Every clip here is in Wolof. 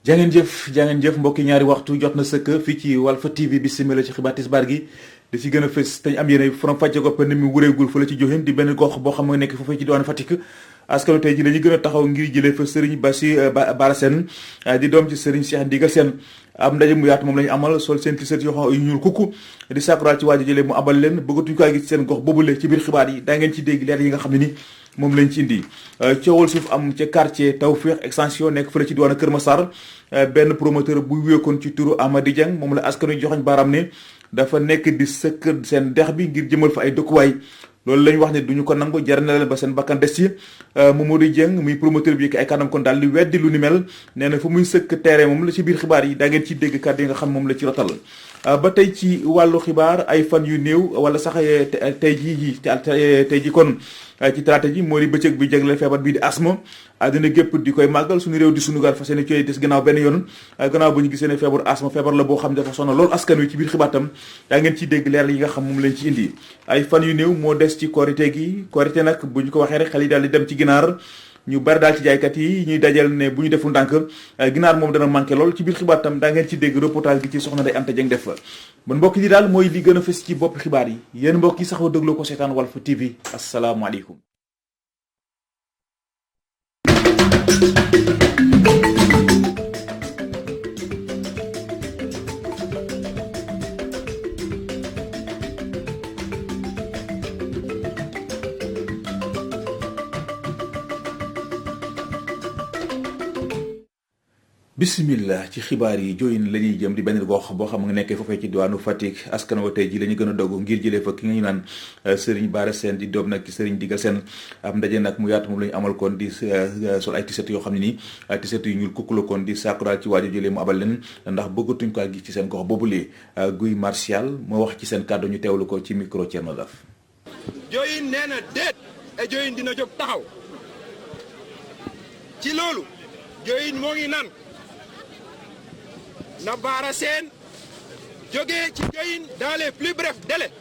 jangeen jëf mbokki ñaari waxtu jot na sëkk fii ci Walf TV bisimila ci xibaar tisbaar gi di ci gën a fës te ñu am yéene faram fàcce ko pënd mi wuréegul fa la ci joxin di benn gox boo xam nga nekk foofee ci diwaanu Fatick askanu tey ji la ñu gën a taxaw ngir jëlee fa Serigne Bara Sène di doom ci Serigne Cheikh Ndigal Sène am ndaje mu yaatu moom la ñu amal sol seen t-shirt yoo xam yu ñuul kukku di sàkkuraal ci waaju jëlee mu abal leen bëggatuñu ko gis seen gox boobule ci biir xibaar yi daa ngeen ci dégg leer yi nga xam ne ni moom lañ ci indi coowal suuf am ca quartier Tawfekh extension nekk fële ci diwaanu Kër Massar benn promoteur bu wéekoon ci turu Amady Dieng moom la askanu joxoñ baaraam ne dafa nekk di sëkk seen dex bi ngir jëmal fa ay dëkkuwaay loolu la ñu wax ne duñu ko nangu jar na leen ba seen bakkan des ci Mamadou Dieng muy promoteur bi ay kàddam kon daal di weddi lu ni mel nee na fu muy sëkk terrain moom la ci biir xibaar yi daa ngeen ci dégg kàddu yi nga xam moom la ci rotal ba tey ci wàllu xibaar ay fan yu néew wala sax tey ji kon ci talaata ji moo di bëccëg bi jagleel feebar bii di asma àddina gépp di koy màggal suñu réew di sunu gaal fas yéene cooy des gannaaw benn yoon gannaaw bu ñu gisee ne feebar asma feebar la boo xam ne dafa sonal loolu askan wi ci biir xibaatam daa ngeen ciy dégg leer yi nga xam moom lañ ci indi ay fan yu néew moo des ci korité gi korité nag bu ñu ko waxee rek xel yi daal di dem ci ginaar ñu bari daal ci jaaykat yi ñuy dajal ne bu ñu deful ndànk ginaar moom dana manqué lool ci biir xibaatam daa ngeen ci dégg reportage gi ci soxna Ndeye Anta Dieng def bon mbokk yi daal mooy li gën a fës ci bopp xibaar yi yéen mbokk yi saxoo dégloo ko seetaan Walf TV asalaamaaleykum. Bismillah ci xibaar yi jooyin la ñuy jëm di benn gox boo xam nga nekkee foofee ci diwaanu Fatick askan wa tey ji la ñu gën a dogu ngir jëlee fa ki nga ñu naan Serigne Bara Sène di doom nag ci Serigne Ndigal Sène am ndaje nag mu yaatu moom la ñu amal kon di sol ay t-shirt yoo xam ne nii ay t-shirt yu ñuul kukku la kon di sàkkuraal ci waaju jëlee mu abal leen ndax bëggatuñ ko gis ci seen gox boobulee Guy Martial moo wax ci seen kàddu ñu teewlu ko ci micro Thierno Daf. jooyin nee na déet et jooyin dina jóg taxaw ci loolu jooyin moo ngi naan na Bara Sène jógee ci Diohine dans les plus brefs délais.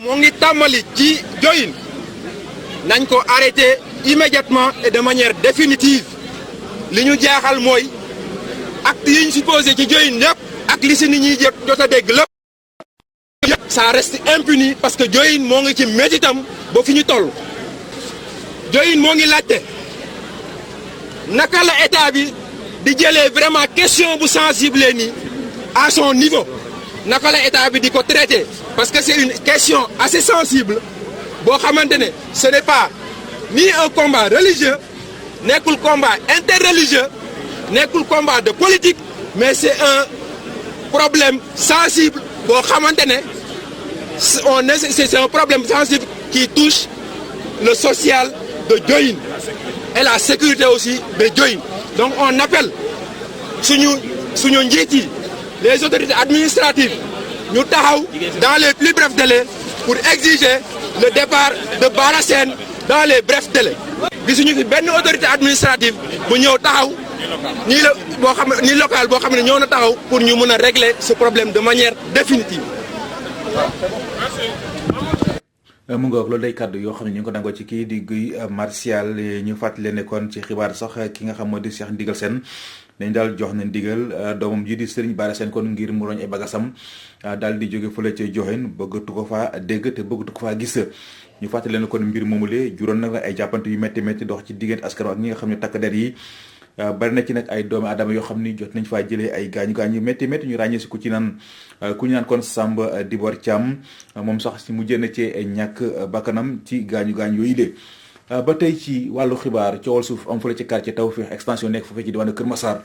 moo ngi tàmmali ci Diohine nañ ko arrêté immédiatement et de manière définitive li ñu jaaxal mooy acte yi ñu supposé ci Diohine yëpp ak li si nit ñi jot a dégg lépp ça reste impuni parce que Diohine moo ngi ci métitam ba fi ñu toll Diohine moo ngi laajte naka la état bi di jëlee vraiment question bu sensible nii à son niveau naka la état bi di ko traité parce que c'est une question assez sensible boo xamante ne ce n'est pas ni un combat religieux nekkul combat interreligieux nekkul combat de politique mais c'est un problème sensible boo xamante ne c'est un problème sensible qui touche le social de Diohine et la sécurité aussi de Diohine. Donc on appelle suñu njiit yi les autorités administratives ñu taxaw dans les plus brefs délais pour exiger le départ de Bara Sène dans les brefs délais. gisuñu fi benn autorité administrative bu ñëw taxaw nii la boo xam ni local boo xam ne ñëw na taxaw pour ñu mën a régler ce problème de manière définitive. mu nga wax loolu day kàddu yoo xam ne ñu ngi ko dangoo ci kii di Guy Martial ñu fàttali ne kon ci xibaar sax ki nga xam moo di Cheikh Ndigal Sène dañ daal jox na ndigal doomam ji di Serigne Bara Sène kon ngir mu roñ ay bagasam daal di jóge fële ca Diohine bëggatu ko faa dégg te bëggatu ko faa gis ñu fàttali ne kon mbir moomulee juróon nag ay jàppante yu métti métti dox ci diggante askan ak ñi nga xam ne takk der yi bari na ci nag ay doomi aadama yoo xam ni jot nañ faa jëlee ay gaañu métti métti ñu ràññee si ku ñu naan kon Samba Dibor Thiam moom sax si mu jënd ci ñàkk bakkanam ci gaañu yooyu de ba tey ci wàllu xibaar coowal suuf am fële ci quartier Tawfekh extension nekk foofee ci diwaanu Kër Massar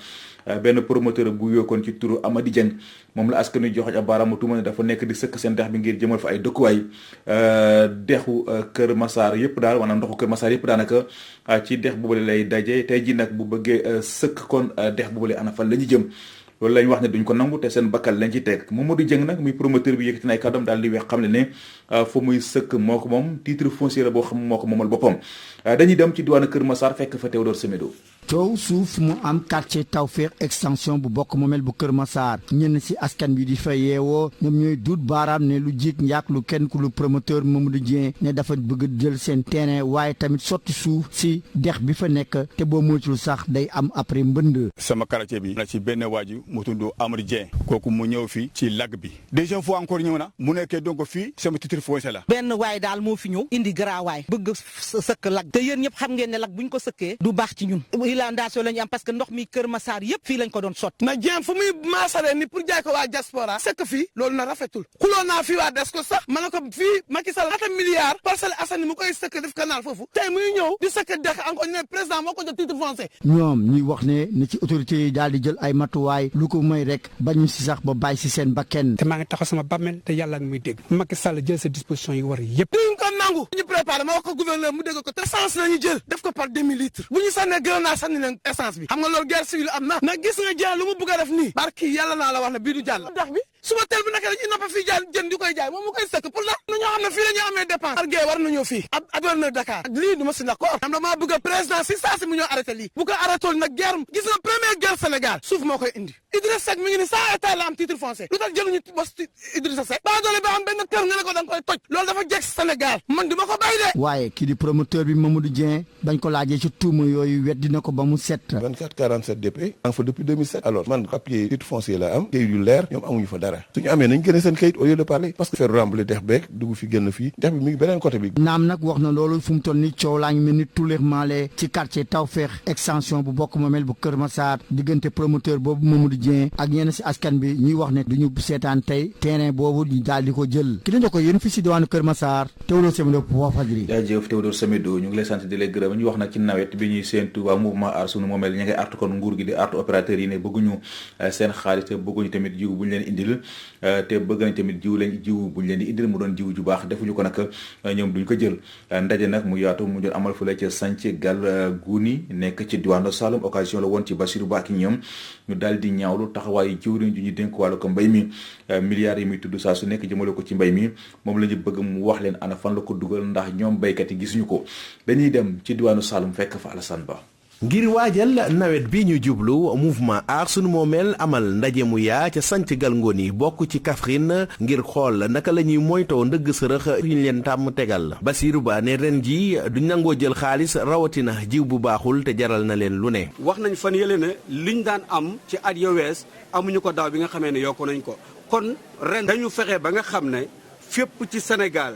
benn promoteur bu yokkoon ci turu Amady Dieng moom la askan wi joxoñ ab baaraamu tuuma ne dafa nekk di sëkk seen dex bi ngir jëmal fa ay dëkkuwaay dexu Kër Massar yëpp daal maanaam ndoxu Kër Massar yëpp daanaka ci dex boobule lay daje tey ji nag bu bëggee sëkk kon dex boobule ana fan la ñu jëm loolu lañ wax ne duñ ko nangu te seen bakkal lañ ci teg Mamadou Dieng nag muy promoteur bi yëkkati na ay kàddoom daal di weex xam ne fu muy sëkk moo ko moom titre foncier la boo xam moo ko moomal boppam dañuy dem ci diwaanu Kër Massar fekk fa Théodore Semedo. coow suuf mu am quartier Tawfekh extension bu bokk moomeel bu Kër Massar ñenn ci askan bi di fa yeewoo ñoom ñooy duut baaraam ne lu jiig njaak lu kenn ku lu promoteur Mamadou Dieng ne dafa bëgg jël seen terrain waaye tamit sotti suuf ci dex bi fa nekk te boo moytul sax day am après mbënd. sama quartier bi na ci benn waaju mu tudd Amadou Dieng kooku mu ñëw fii ci lag bi deuxième fois encore ñëw na mu nekkee donc fii sama titre foncier la. benn waay daal moo fi ñëw indi garaawaay bëgg sëkk lag te yéen ñëpp xam ngeen ne lag buñ ko sëkkee du baax ci ñun. inondation lañu am parce que ndox mi Kër Massar yëpp fii lañ ko doon sotti. na jéem fu muy maasaree ni pour jaay ko waa diaspora sëkk fii loolu na rafetul xuloo naa fii waa des ko sax ma ne ko fii Macky Sall ata milliard Parcelles Assainies mu koy sëkk def canal foofu tey muy ñëw di sëkk dex encore ne président moo ko jox titre foncier. ñoom ñuy wax ne ni ci autorités yi daal di jël ay matuwaay lu ko may rek bañu si sax ba bàyyi si seen bakken. te maa ngi taxaw sama bammel te yàlla ngi muy dégg Macky Sall jël sa disposition yi war yëpp. duñ ko nangu ñu préparé ma wax ko gouverneur mu dégg ko te essence la ñu jël def ko par 2000 litres bu ñu sànnee gën naa sànni leen essence bi xam nga loolu guerre civile am na gis nga jaan lu mu bëgg a def nii barki yàlla naa la wax ne bii du jàll dex bi suba teel bu nekkee dañuy nappa fii jën di koy jaay moom mu koy sëkk pour la na ñoo xam ne fii la ñu amee dépense argee war nañoo fii ab gouverneur Dakar lii du ma si d'accord am dama bëgg a président si saa si mu ñoo arrêté lii bu ko arrêté nag guerre gis nga première guerre Sénégal suuf moo koy indi Idrissa Seck mi ngi ni sans état la am titre foncier lu tax jëluñu bos Idrissa Seck baa doole ba am benn kër nga ne ko da nga koy toj loolu dafa jekk Sénégal man du ma ko bàyyi de waaye kii di promoteur bi Mamadou Dieng bañ ko laajee ci tuuma yooyu weddi na ko ba mu set 2447 DP en fa depuis 2007 alors man papier titre foncier la am kayit yu leer ñoom amuñu fa dara suñu amee nañ génne seen kayit au lieu de parler parce que faire rembler dex beeg dugg fi génn fii dex bi mi ngi beneen côté bi naam nag wax na loolu fu mu toll ni coow laa ngi mel ni tuleex maale ci quartier Tawfekh extension bu bokk moomeel bu Kër Massar diggante promoteur boobu Mamadou Dieng ak ñenn si askan bi ñuy wax ne duñu seetaan tey terrain boobu ñu daal di ko jël ki la ko yéen fi si diwaanu Kër Massar Théodore Semedo pour Walfadjri. jaajëf Théodore Semedo ñu ngi lay sant di lay gërëm ñu wax nag ci nawet bi ñuy séentu waa mouvement aar sunu moomeel ñi ngay artu kon nguur gi di artu opérateurs yi ne bëgguñu seen xaalis te bëgguñu tamit jiw bu ñu leen indil te bëgg nañ tamit jiw bu ñu leen di indil mu doon jiw ju baax defuñu ko nag ñoom duñ ko jël ndaje nag mu yaatu mu doon amal fële ca Santhie Gal Guni nekk ci diwaanu Saloum occasion la woon ci Bassirou Ba ak ñoom ñu daal di ñaawlu taxawaayu jiwriñ ju ñu dénk wàllu ko mbay mi milliards yi muy tudd saa su nekk jëmale ko ci mbay mi moom la ñu bëgg mu wax leen ana fan la ko dugal ndax ñoom baykat yi gisuñu ko dañuy dem ci diwaanu Saloum fekk fa Alassane Ba. ngir waajal nawet bi ñu jublu mouvement aar sunu moomeel amal ndaje mu yaa ca Santhie Gal Ngoni bokk ci Kaffrine ngir xool naka la ñuy moytoo ndëgg sërëx yu ñu leen tàmm tegal Bassirou Ba ne ren ji duñ nangoo jël xaalis rawatina jiw bu baaxul te jaral na leen lu ne. wax nañ fan yële ne liñ daan am ci at yo wees amuñu ko daaw bi nga xamee ne yokku nañ ko kon ren dañu fexe ba nga xam ne fépp ci Sénégal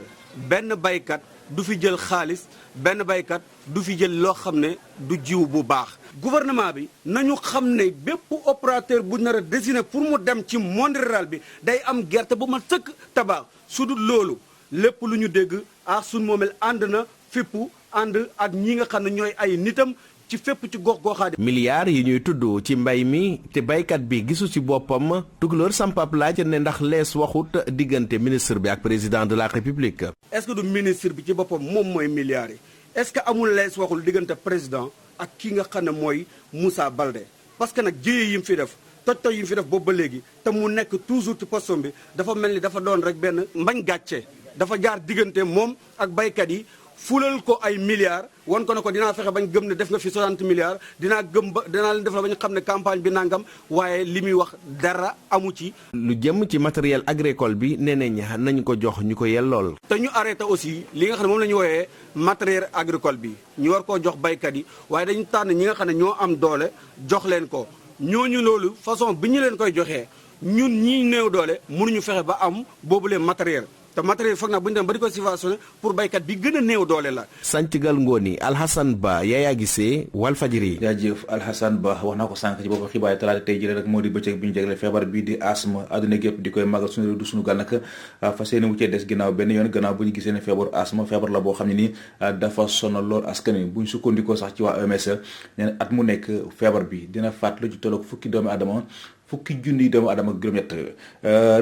benn baykat du fi jël xaalis benn baykat du fi jël loo xam ne du jiw bu baax gouvernement bi nañu xam ne bépp opérateur bu nar a désigné pour mu dem ci monde rural bi day am gerte bu ma sëkk tabax su dul loolu lépp lu ñu dégg aar sunu moomeel ànd na fippu ànd ak ñi nga xam ne ñooy ay nitam ci fépp ci gox goxaadi milliards yi ñuy tudd ci mbay mi te baykat bi gisu ci boppam tukulóor sampap laaj ne ndax lees waxut diggante ministre bi ak président de la république. est-ce que du ministre bi ci boppam moom mooy milliards yi est-ce que amul lees waxul diggante président ak ki nga xam ne mooy Moussa Baldé parce que nag jëye yi mu fi def toj yi mu fi def boobu ba léegi te mu nekk toujours ci postom bi dafa mel ni dafa doon rek benn mbañ gàcce dafa jaar diggante moom ak baykat yi fulal ko ay milliards wan ko ne ko dinaa fexe bañ gëm ne def nga fi 60 milliards dinaa leen def la ba ñu xam ne campagne bi nangam waaye li muy wax dara amu ci. lu jëm ci matériel agricole bi nee nañ ko jox ñu ko yellool. te ñu arrêté aussi li nga xam ne moom la ñu wooyee matériel agricole bi ñu war koo jox baykat yi waaye dañu tànn ñi nga xam ne ñoo am doole jox leen ko ñooñu loolu façon bi ñu leen koy joxee ñun ñii néew doole mënuñu fexe ba am boobulee matériel. te matériel foog naa bu ñu dem ba di ko subventionné pour baykat bi gën a néew doole la. Santhie Gal Ngoni Alhassane Ba Yaya Gissé Walfadjri. jaajëf Alhassane Ba wax naa ko sànq ci boppu xibaar talaata tey jëlee rek moo di bëccëg bi ñu jagleel feebar bii di asthme àdduna gépp di koy màggal suñu réew du suñu gàll nag fas yéene wu cee des ginnaaw benn yoon gannaaw bu ñu gisee ne feebaru asthme feebar la boo xam ne nii dafa sonal lool askan wi bu ñu sukkandikoo sax ci waa OMS nee na at mu nekk feebar bi dina faat lu ci tolloog fukki doomu adama ak juróom-ñett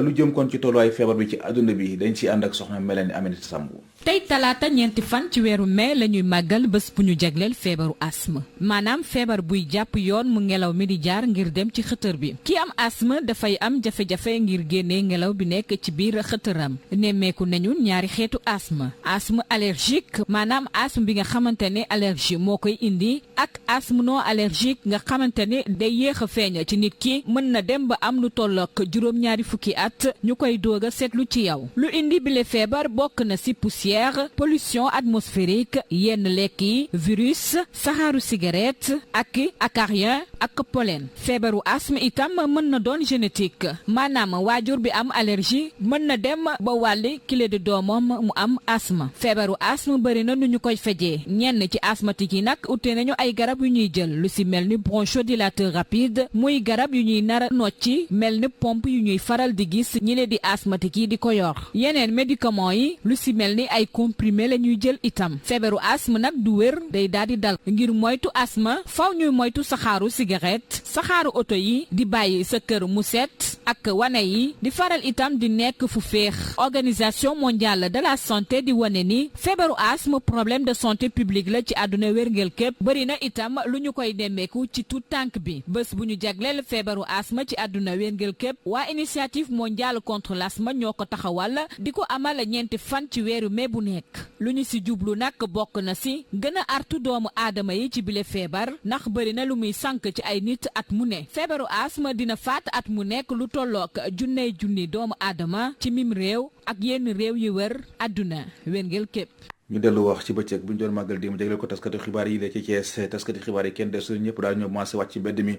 lu jëm kon ci tolluwaay feebar bi ci àdduna bi dañ ci ànd ak soxna Mélanie Aminata Samb. tey talaata ñeenti fan ci weeru mai la ñuy màggal bés bu ñu jagleel feebaru asthme maanaam feebar buy jàpp yoon mu ngelaw mi di jaar ngir dem ci xëtër bi ki am asthme dafay am jafe-jafe ngir génnee ngelaw bi nekk ci biir xëtëram nemmeeku nañu ñaari xeetu asthme allergique maanaam asthme bi nga xamante ne allergie moo koy indi ak asthme non allergique nga xamante ne day yéex a feeñ ci nit ki mën na dem ba am lu tollook juróom-ñaari fukki at ñu koy doog a seetlu ci yow lu indi bile feebar bokk na ci poussière pollution atmosphérique yenn lekk yi virus saxaaru cigarette ak acarien ak pollen feebaru asthme itam mën na doon génétique maanaam waajur bi am allergie mën na dem ba wàlli kile di doomam mu am asthme feebaru asthme bëri na nu ñu koy fejee ñenn ci asthmatique yi nag ute nañu ay garab yu ñuy jël lu ci mel ni bronchodilateur rapide muy garab yu ñuy nar a nocci mel ni pompe yu ñuy faral di gis ñi le di asthmatique yi di ko yor yeneen médicament yi lu ci mel ni ay comprimé la ñuy jël itam feebaru asthme nag du wér day daal di dal ngir moytu asthme faw ñuy moytu saxaaru cigarette saxaaru oto yi di bàyyi sa kër mu set ak wane yi di faral itam di nekk fu féex organisation mondiale de la santé di wane ni feebaru asthme problème de santé publique la ci àdduna wérngel képp bëri na itam lu ñu koy demmeeku ci tout tànk bi bés bu ñu jagleel feebaru asthme ci àdduna wérngel képp waa initiative mondiale contre l'asthme ñoo ko taxawal di ko amal ñeenti fan ci weeru mai bu nekk lu ñu ci jublu nag bokk na ci gën a artu doomu aadama yi ci bile feebar ndax bëri na lu muy sànk ci ay nit at mu ne feebaru asthme dina faat at mu nekk lu tollook junni doomu aadama ci mim réew ak yenn réew yi wër àdduna wérngel képp ñu dellu wax ci bëccëg bu ñu doon màggal di mu jagleel ko taskati xibaar yi la ci Thiès taskati xibaar yi kenn desul ñëpp daal ñoo commencé wàcc ci mbedd mi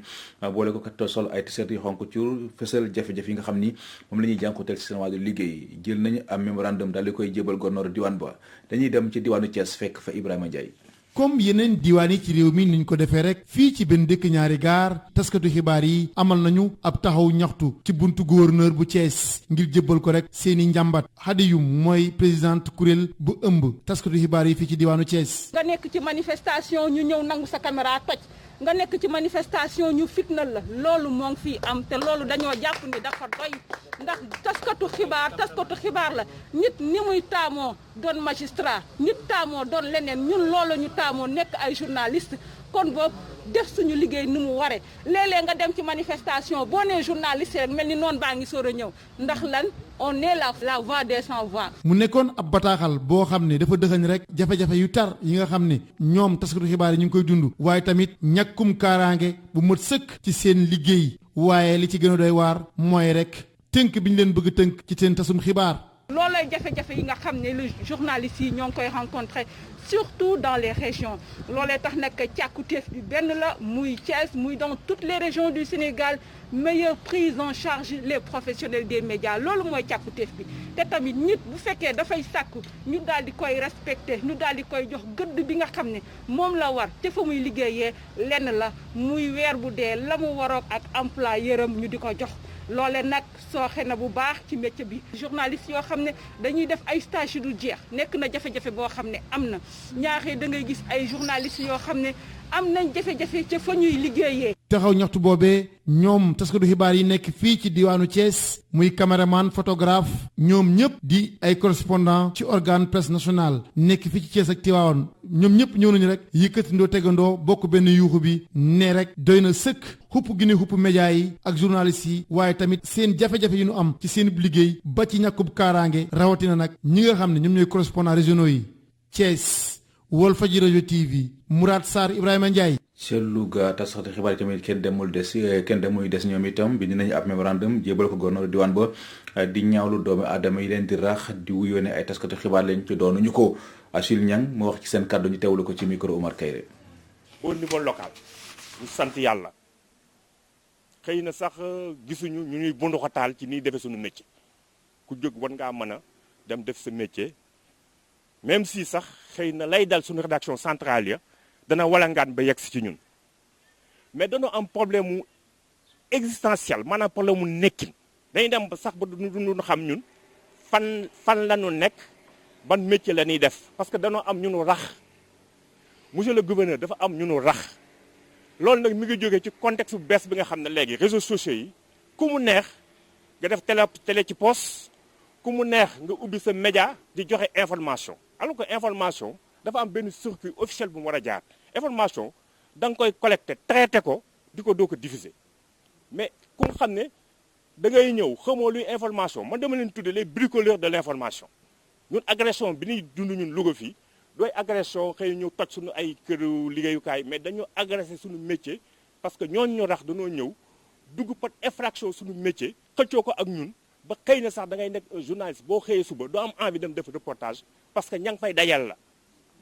boole ko kat sol ay t-shirt yu xonk cuur fësal jafe-jafe yi nga xam ni moom la ñuy jànkuwuteel ci seen wàllu liggéey jël nañu am mémorandum daal di koy jébal gornoor diwaan ba dañuy dem ci diwaanu Thiès fekk fa Ibrahima Ndiaye. comme yeneen diwaan yi ci réew mi niñ ko defee rek fii ci benn dëkk ñaari gaar taskatu xibaar yi amal nañu ab taxaw ñaxtu ci buntu gouverneur bu Thiès ngir jébbal ko rek seeni njàmbat Hadiyum mooy présidente kuréel bu ëmb taskatu xibaar yi fii ci diwaanu Thiès. nga nekk ci manifestation ñu ñëw nangu sa caméra toj nga nekk ci manifestation ñu fitnal la loolu moo ngi fii am te loolu dañoo jàpp ni dafa doy ndax taskatu xibaar la nit ni muy taamoo doon magistrat nit taamoo doon leneen ñun loolu ñu taamoo nekk ay journaliste kon boobu def suñu liggéey ni mu waree léeg-léeg nga dem ci manifestation boo nee journaliste rek mel ni noonu baa ngi soor a ñëw ndax lan on est la voix des sans voix. mu nekkoon ab bataaxal boo xam ne dafa dëxañ rek jafe-jafe yu tar yi nga xam ne ñoom taskatu xibaar yi ñu ngi koy dund waaye tamit ñàkkum kaaraange bu mat sëkk ci seen liggéey waaye li ci gën a doy waar mooy rek tënk bi ñu leen bëgg tënk ci seen tasum xibaar. loolay jafe-jafe yi nga xam ne les journalistes yi ñoo ngi koy rencontrer surtout dans les régions loolee tax nag càkkutéef bi benn la muy Thiès muy dans toutes les régions du Sénégal meilleure prise en charge les professionnels des médias loolu mooy càkkutéef bi te tamit nit bu fekkee dafay sàkku ñu daal di koy respecter ñu daal di koy jox gëdd bi nga xam ne moom la war te fa muy liggéeyee lenn la muy weer bu dee la mu waroon ak employeur am ñu di ko jox loole nag sooxe na bu baax ci métier bi journaliste yoo xam ne dañuy def ay stage yu dul jeex nekk na jafe-jafe boo xam ne am na ñaaxee da ngay gis ay journalistes yoo xam ne am nañ jafe-jafe ca fa ñuy liggéeyee. taxaw ñaxtu boobee ñoom taskatu xibaar yi nekk fii ci diwaanu Thiès muy caméraman photographe ñoom ñëpp di ay correspondant ci organe presse nationale nekk fii ci Thiès ak Tivaouane ñoom ñëpp ñëw nañu rek yëkkatindoo tegandoo bokk benn yuuxu bi ne rek doy na sëkk xupp gi ne xupp média yi ak journalistes yi waaye tamit seen jafe-jafe yi ñu am ci seen liggéey ba ci ñàkkub kaaraange rawatina nag ñi nga xam ne ñoom ñooy correspondant régionaux yi Thiès Walfadjri rajo TV Mourad Sarr Ibrahima Ndiaye. ca Louga taskati xibaar yi tamit kenn demul des ñoom itam bind nañu ab mémorandum jébal ko gouverneur diwaan ba di ñaawlu doomu aadama yi leen di rax di wuyoo ne ay taskati xibaar lañ ci doonuñu ko Achille Niang moo wax ci seen kàddu ñu teewlu ko ci micro Omar Kayre. au niveau local ñu sant yàlla xëy na sax gisuñu ñu ñuy bunduxataal ci nii defee suñu métier ku jóg war ngaa mën a dem def sa métier même si sax xëy na lay dal suñu rédaction centrale ya dana walangaan ba yegg si ci ñun mais dañoo am problème mu existentiel maanaam problème mu nekkin dañuy dem ba sax ba duñu xam ñun fan la ñu nekk ban métier la ñuy def parce que dañoo am ñu nu rax monsieur le gouverneur dafa am ñu nu rax loolu nag mi ngi jógee ci contexte bu bees bi nga xam ne léegi réseaux sociaux yi ku mu neex nga def télé ci poste ku mu neex nga ubbi sa média di joxe information alors que information dafa am benn circuit officiel bu mu war a jaar information da nga koy collecté traité ko di ko doo ko diffuser mais ku nga xam ne da ngay ñëw xamoo luy information man dama leen tudde les bricoleurs de l'information ñun agression bi ñuy dund ñun Louga fii dooy agression xëy ñu toj suñu ay këru liggéeyukaay mais dañu agressé suñu métier parce que ñooñu ñu rax dañoo ñëw dugg pat infraction suñu métier xëccoo ko ak ñun ba xëy na sax da ngay nekk un journaliste boo xëyee suba doo am envie dem def reportage parce que ña nga fay dajal la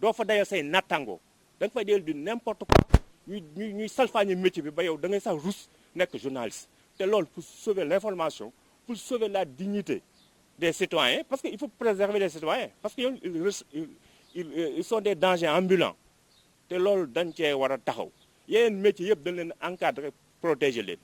doo fa dajal say nattangoo da nga fay dajal du n'importe quoi ñuy salfaañe métier bi ba yow da ngay sax rus nekk journaliste te loolu pour sauver l'information pour sauver la dignité des citoyens parce que il faut préserver les citoyens parce que ils sont des dangers ambulants te loolu dañ cee war a taxaw yeneen métiers yëpp dañ leen encadrer protéger leen.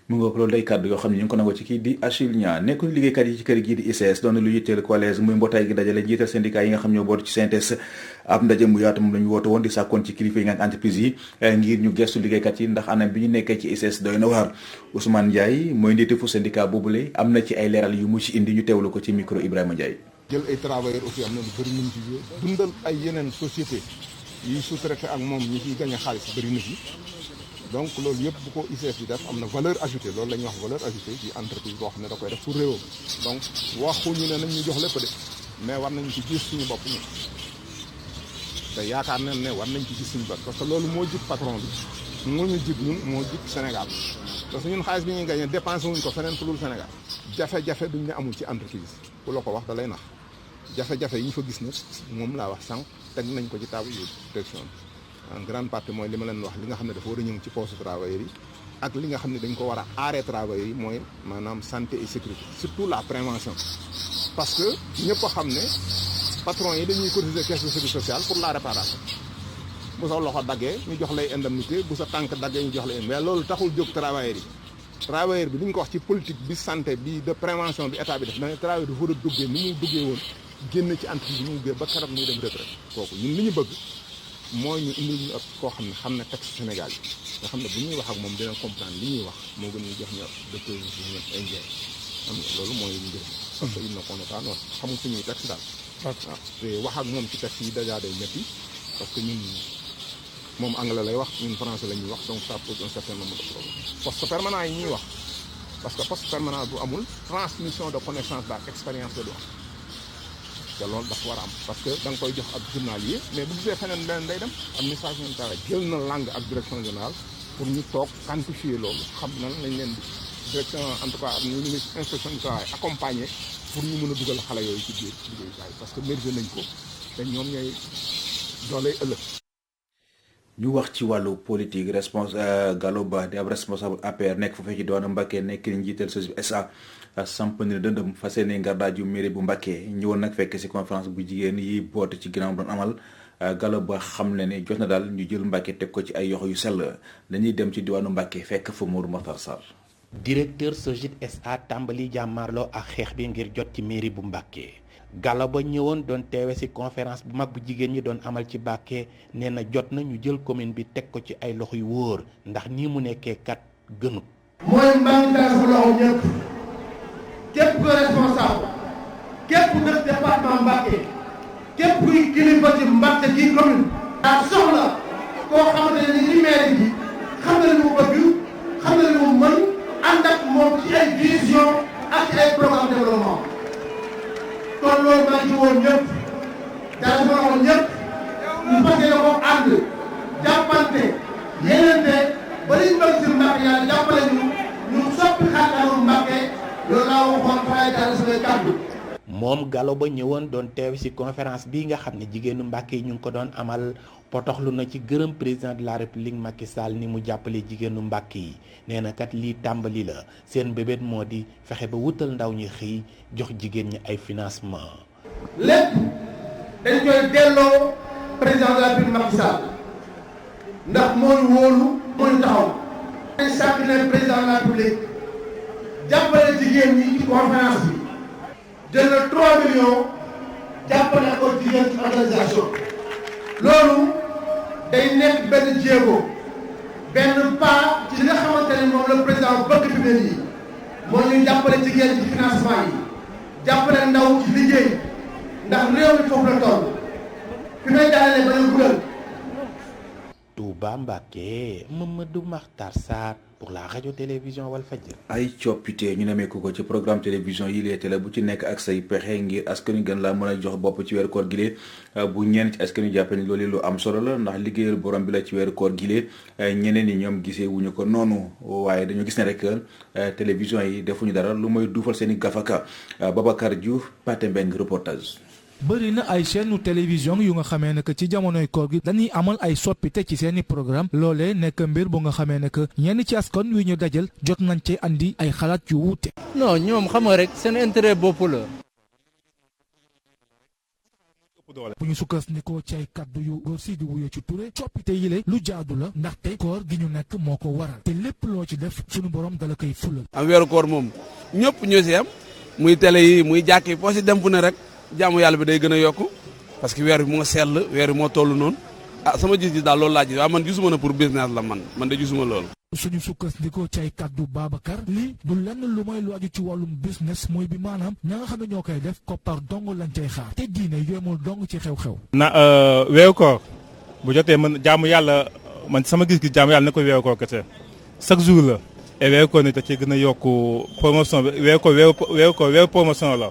mu ngoog loolu day kàddu yoo xam ne ñu ngi ko nangoo ci kii di Achille Niang nekkul liggéeykat yi ci kër gii di ICS doon na lu yitteel collège muy mbootaay gi dajale njiital syndicat yi nga xam ñoo bootu ci CNTS ab ndaje mu yaatu moom la ñu woote woon di sàkkoon ci kilifa yi nga entreprise yi ngir ñu gestu liggéeykat yi ndax anam bi ñu nekkee ci ICS doy na waar Ousmane Ndiaye mooy njiitu fu syndicat boobule am na ci ay leeral yu mu ci indi ñu teewlu ko ci micro Ibrahima Ndiaye. jël ay travailleurs aussi am na lu bëri ñu ci dundal ay yeneen société yi sous-traité ak moom ñi ciy gagné xaalis bëri na ci donc loolu yëpp bu ko ICS di def am na valeur ajoutée loolu la ñuy wax valeur ajoutée ci entreprise boo xam ne da koy def pour réewam donc waxuñu ne nañ ñu jox lépp de mais war nañ ci gis suñu bopp ñun te yaakaar nañ ne war nañ ci gis suñu bopp parce que loolu moo jig patron bi moo ñu jig ñun moo jig Sénégal parce que ñun xaalis bi ñuy gagné dépensé wuñ ko feneen fu dul Sénégal jafe-jafe duñ ne amul ci entreprise ku la ko wax da lay nax jafe-jafe yi ñu fa gis nag moom laa wax sànq teg nañ ko ci table yu direction bi en grande partie mooy li ma leen wax li nga xam ne dafa war a ñëw ci poste travailleurs yi ak li nga xam ne dañ ko war a aaree travailleurs yi mooy maanaam santé et sécurité surtout la prévention parce que ñëpp a xam ne patron yi dañuy cotiser caisse de sécurité sociale pour la réparation bu sa loxo daggee ñu jox lay indemnité bu sa tànk daggee ñu jox lay mais loolu taxul jóg travailleurs yi travailleur bi li ñu ko wax ci politique bi santé bi de prévention bi état bi def dañuy travailleur bi war a duggee ni muy duggee woon génn ci entreprise bi mu duggee ba keroog muy dem retraite kooku ñun li ñu bëgg mooy ñu indi ñu ëpp koo xam ne xam na texte Sénégal yi nga xam ne bu ñuy wax ak moom dina comprendre li ñuy wax moo gën ñu jox ñu docteur yi indien xam nga loolu mooy li ñu def parce que il ne connaît pas noonu xamul suñuy texte daal waaw te wax ak moom ci texte yi déjà day métti parce que ñun moom anglais lay wax ñun français la ñuy wax donc ça pose un certain nombre de problèmes poste permanent yi ñuy wax parce que poste permanent bu amul transmission de connaissance daal expérience de doon te loolu dafa war a am parce que da nga koy jox ak journalier mais bu gisee feneen leneen day dem administration du travail jël na langue ak direction générale pour ñu toog quantifier loolu xam nan lañ leen di direction en tout cas ñu ministre inspection du travail accompagner pour ñu mën a dugal xale yooyu ci biir liggéeyukaay parce que mérité nañ ko te ñoom ñooy dooley ëllëg. ñu wax ci wàllu politique Gallo Ba di ab responsable APR nekk foofee ci diwaanu Mbacké nekk njiital SOGIP SA samp ni dëndëm fas yéene ngardaaju mairie bu Mbacké ñëwoon nag fekk ci conférence bu jigéen yi boote ci ginnaaw doon amal Gallo Ba xam ne jot na daal ñu jël Mbacké teg ko ci ay yoxo yu sell dañuy dem ci diwaanu Mbacké fekk fa Modou Makhtar Sarr. directeur SOGIP SA tàmbali jàmmaarloo ak xeex bi ngir jot ci mairie bu Mbacké. Gallo Ba ñëwoon doon teewe ci conférence bu mag bu jigéen ñi doon amal ci Mbacké nee na jot na ñu jël commune bi teg ko ci ay loxo yu wóor ndax nii mu nekkee kat gënut. mooy mbaa daal sa loxo ñëpp képp ku responsable képp ku def département Mbacké képp kuy kilifa ci Mbacké gi commune. daa soxla koo xamante ne ni maire bi xam na li mu bëgg xam na li mu mën ànd ak moom ci ay vision ak ci ay programme développement. kon loolu maa ngi woon ñëpp daal di woon ñëpp ñu fas yéene ko ànd jàppante yéenante ba liñ bëgg si Mbacké yàlla jàppale ñu soppi xarkanu Mbacké loolu laa waxoon fay daal samay kàddu. moom Gallo Ba ñëwoon doon teew ci conférence bii nga xam ne jigéenu Mbacké yi ñu ngi ko doon amal potoxlu na ci gërëm président de la république Macky Sall ni mu jàppale jigéenu Mbacké yi nee na kat lii tàmbali la seen bébét moo di fexe ba wutal ndaw ñi xëy jox jigéen ñi ay financement lépp dañ koy delloo président de la république Macky Sall ndax moo ñu wóolu moo ñu taxaw. dañ sàkk ne président de la république jàppale jigéen ñi ci conférence bi jël na 3 millions jàppale ko jigéen ci organisation loolu day nekk benn jéego benn pas ci li nga xamante ne moom la président bëgg fi mu ne nii moo ñuy jàppale jigéen ci financement yi jàppale ndaw ci liggéey ndax réew mi foofu la toll fi may daanale ba ñu guddal. Touba Mbacké, Mamadou Makhtar Sarr pour la radio-télévision Walfadjri. ay coppite ñu nemeeku ko ci programme télévision yi lee télé bu ci nekk ak say pexe ngir askan wi gën laa mën a jox bopp ci weeru koor gilee bu ñenn ci askan wi jàppe ni loolu lu am solo la ndax liggéeyal borom bi la ci weeru koor gilee ñeneen ñi ñoom gisee wuñu ko noonu waaye dañoo gis ne rek télévision yi defuñu dara lu mooy duufal seen i gafaka. Babacar Diouf Pathé Mbeng reportage. bëri na ay chaîne télévision yu nga xamee ne que ci jamonoy koor gi dañuy amal ay soppite ci seeni programme loolee nekk mbir bu nga xamee ne que ñenn ci askan wi ñu dajal jot nañ ci andi ay xalaat yu wuute. non ñoom xam nga rek seen intérêt bopp la. bu ñu sukkandikoo ci ay kaddu yu góor si di wuyoo ci Touré coppite yi le lu jaadu la ndaxte koor gi ñu nekk moo ko waral te lépp loo ci def suñu borom dala koy fulal. am weeru koor moom ñëpp ñoo si am muy télé yi muy jàkk yi foo si dem fu ne rek. jaamu yàlla bi day gën a yokku parce que weer bi moo sell weer bi moo toll noonu sama gis-gis daal loolu laa gis waaye man gisuma na pour business la man de gisuma loolu. suñu sukkandikoo ci ay kaddu Babacar lii du lenn lu mooy lu aju ci wàllum business mooy bi maanaam ña nga xam ne ñoo koy def koppar dong lañ cay xaar te diine yéemul dong ci xew-xew. na weeru koor bu jotee man jaamu yàlla man sama gis-gis jaamu yàlla na ko weeru koor kese chaque jour la et weeru koor ni da cee gën a yokku promotion bi weeru promotion la.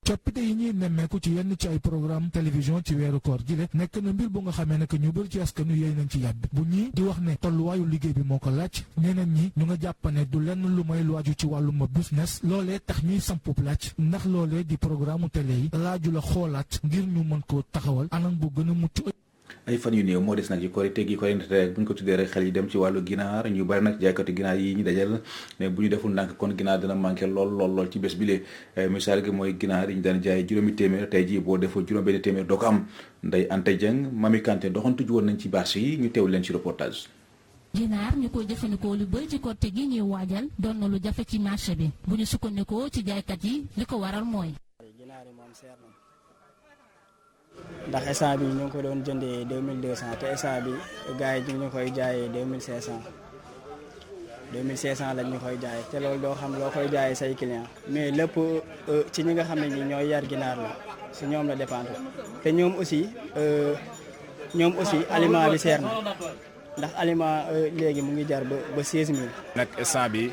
coppite yi ñuy nemmeeku ci yenn ci ay programme télévision ci weeru koor gi le nekk na mbir bu nga xamee ne que ñu bëri ci askan wi yéey nañ ci yàbbi bu ñii di wax ne tolluwaayu liggéey bi moo ko laaj ñeneen ñi ñu nga jàpp ne du lenn lu may lu aju ci wàllum business loolee tax ñuy sampub laaj ndax loolee di programme télé yi laaju la xoolaat ngir ñu mën koo taxawal anam bu gën a mucc. ay fan yu néew moo des nag ci korite gi korite rek bu ñu ko tuddee rek xel yi dem ci wàllu ginaar ñu bari nag jaaykatu ginaar yi ñu dajal mais bu ñu deful ndànk kon ginaar dina manqué lool ci bés bi lee misaal gi mooy ginaar yi ñu daan jaay juróomi téeméer tey jii boo defoo juróom benn téeméer doo ko am Ndeye Anta Dieng Mami Kanté doxantu ji woon nañ ci marché yi ñu teew leen ci reportage. ginaar ñu koy jëfandikoo lu bëri ci korite gi ñuy waajal doon na lu jafe ci marché bi bu ñu sukkandikoo ci jaaykat yi li ko waral mooy. ndax instant bi ñu ngi ko doon jëndee 2200 te instant bi gars yi ñu koy jaayee 2500 lañ ñu koy jaayee te loolu doo xam loo koy jaayee say client mais lépp ci ñi nga xam ne ñi ñooy yar ginaar la si ñoom la dépendre te ñoom aussi aliment bi seer na ndax aliment léegi mu ngi jar ba 16000. nag instant bi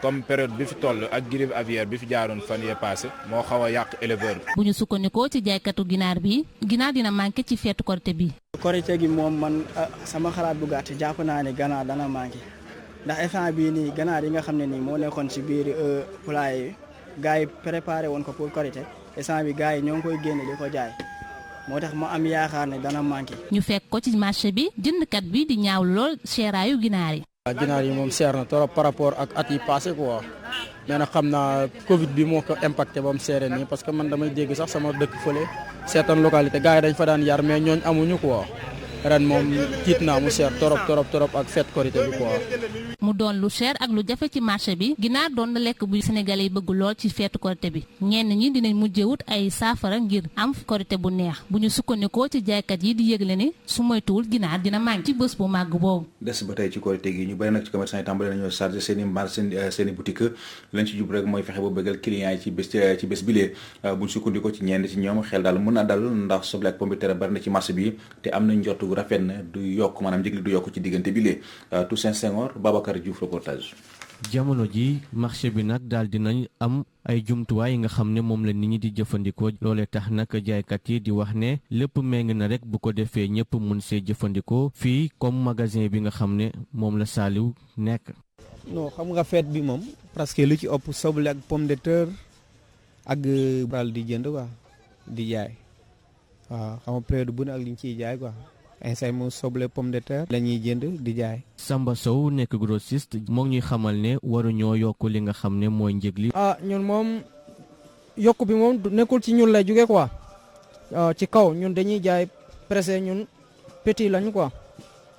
comme période bi fi toll ak grippe aviaire bi fi jaaroon fan yee passé moo xaw a yàq éleveur bi. bu ñu sukkandikoo ci jaaykatu ginaar bi ginaar dina manqué ci feetu korite bi. korite gi moom man sama xalaat bu gàtt jàpp naa ne ganaar dana manqué ndax instant bii nii ganaar yi nga xam ne nii moo nekkoon ci biir poulailler yi gars yi préparé woon ko pour korite instant bi gars yi ñoo ngi koy génne di ko jaay moo tax ma am yaakaar ne dana manqué. ñu fekk ko ci marché bi jëndkat bi di ñaaw lool seeraayu ginaar yi. ginaar yi moom seer na trop par rapport ak at yi passé quoi mais nag xam naa Covid bi moo ko impacté ba mu seere nii parce que man damay dégg sax sama dëkk fële seetaan localité gars yi dañ fa daan yar mais ñooñ amuñu quoi ren moom tiit naa mu seer trop ak fête korité bi quoi. mu doon lu cher ak lu jafe ci marché bi ginaar doon na lekk bu Sénégalais yi bëgg lool ci feetu korité bi ñenn ñi dinañ mujjee wut ay saafara ngir am korité bu neex bu ñu sukkandikoo ci jaaykat yi di yëgle ni su moytuwul ginaar dina manqué ci bés bu màgg boobu. des ba tey ci korité gi ñu bari nag ci commerçant yi tàmbali nañoo chargé seen i marché seen i boutique lañ ci jub rek mooy fexe ba bëggal clients yi ci bés bilee bu ñu sukkandikoo ci ñenn ci ñoom xel daal mën na dal ndax soble ak pomme de terre bari na ci marché bi te am na njortu rafet na du yokk maanaam njëg li du yokk ci diggante bilee Toussaint Senghor Babacar Diouf reportage. jamono ji marché bi nag daal dinañ am ay jumtuwaay yi nga xam ne moom la nit ñi di jëfandikoo loolee tax nag jaaykat yi di wax ne lépp méng na rek bu ko defee ñëpp mun see jëfandikoo fii comme magasin bi nga xam ne moom la Saliou nekk. non xam nga fête bi moom presque lu ci ëpp soble ak pomme de terre ak baral di jënd quoi di jaay waaw xam nga période bu ne ak li ñu ciy jaay quoi. instant moom soble pomme de terre la ñuy jënd di jaay. Samba Sow nekk grossiste moo ñuy xamal ne waruñoo yokk li nga xam ne mooy njëg li. ñun moom yokk bi moom nekkul ci ñun lay jóge quoi ci kaw ñun dañuy jaay pressé ñun petit lañu quoi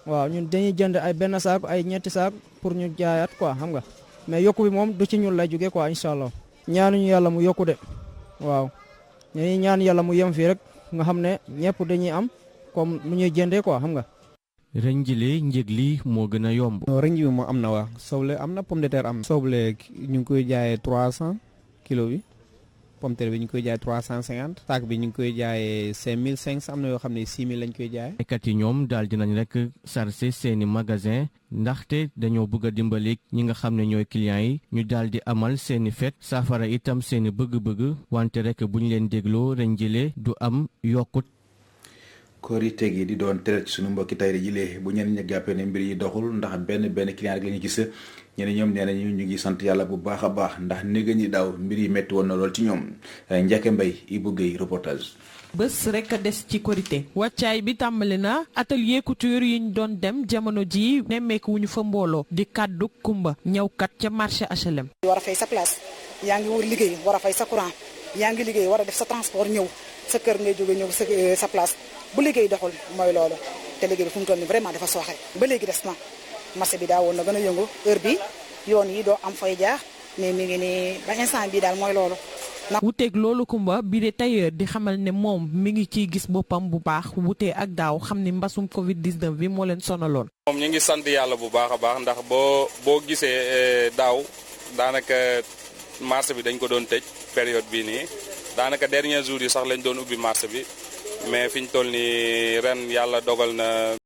waaw ñun dañuy jënd ay benn saak ay ñetti saak pour ñu jaayaat quoi xam nga mais yokk bi moom du ci ñun lay jóge quoi incha allah. ñaanuñu yàlla mu yokku de waaw dañuy ñaan yàlla mu yem fii rek nga xam ne ñëpp dañuy am. comme lu ñuy jëndee quoi xam nga. ren jile njëg li moo gën a yomb. non ren ji bi moo am na waa soble am na pomme de terre am. soble ñu ngi koy jaayee 300 kilo bi pomme de terre bi ñu ngi koy jaay 350 saak bi ñu ngi koy jaayee 5500 am na yoo xam ne 6000 lañ koy jaay. baykat yi ñoom daal dinañ rek sarse seeni magasin ndaxte dañoo bëgg a dimbali ñi nga xam ne ñooy clients yi ñu daal di amal seeni fête saafara itam seeni bëgg-bëgg wante rek bu ñu leen dégloo ren jëlee du am yokkut. korite gi di doon tere ci sunu mbokki tayri ji lee bu ñenn ñi jàppee ne mbir yi doxul ndax benn client rek la ñu gis ñeneen ñoom nee nañu ñu ngi sant yàlla bu baax a baax ndax néega ñi daaw mbir yi métti woon na lool ci ñoom Njake Mbay Ibou Guèye reportage. bés rek a des ci korité wàccaay bi tàmbali na atelier couture yi ñu doon dem jamono ji nemmeeku wuñu fa mbooloo di kàddu kumba ñëwkat ca marché HLM. war a fay sa place yaa ngi wër liggéey war a fay sa courant yaa ngi liggéey war a def sa transport ñëw sa kër ngay jóge ñëw sa place bu liggéey doxul mooy loolu te liggéey bi fu mu toll nii vraiment dafa sooxe ba léegi des na marché bi daa woon na gën a yëngu heure bi yoon yi doo am fay jaar mais mi ngi nii ba instant bi daal mooy loolu. wuteeg loolu kumba bi de tailleur di xamal ne moom mi ngi ciy gis boppam bu baax wutee ak daaw xam ni mbasum Covid 19 bi moo leen sonaloon. moom ñu ngi sant yàlla bu baax a baax ndax boo gisee daaw daanaka marché bi dañ ko doon tëj période bii nii daanaka dernier jour yi sax lañ doon ubbi marché bi mais fi ñu toll nii ren yàlla dogal na.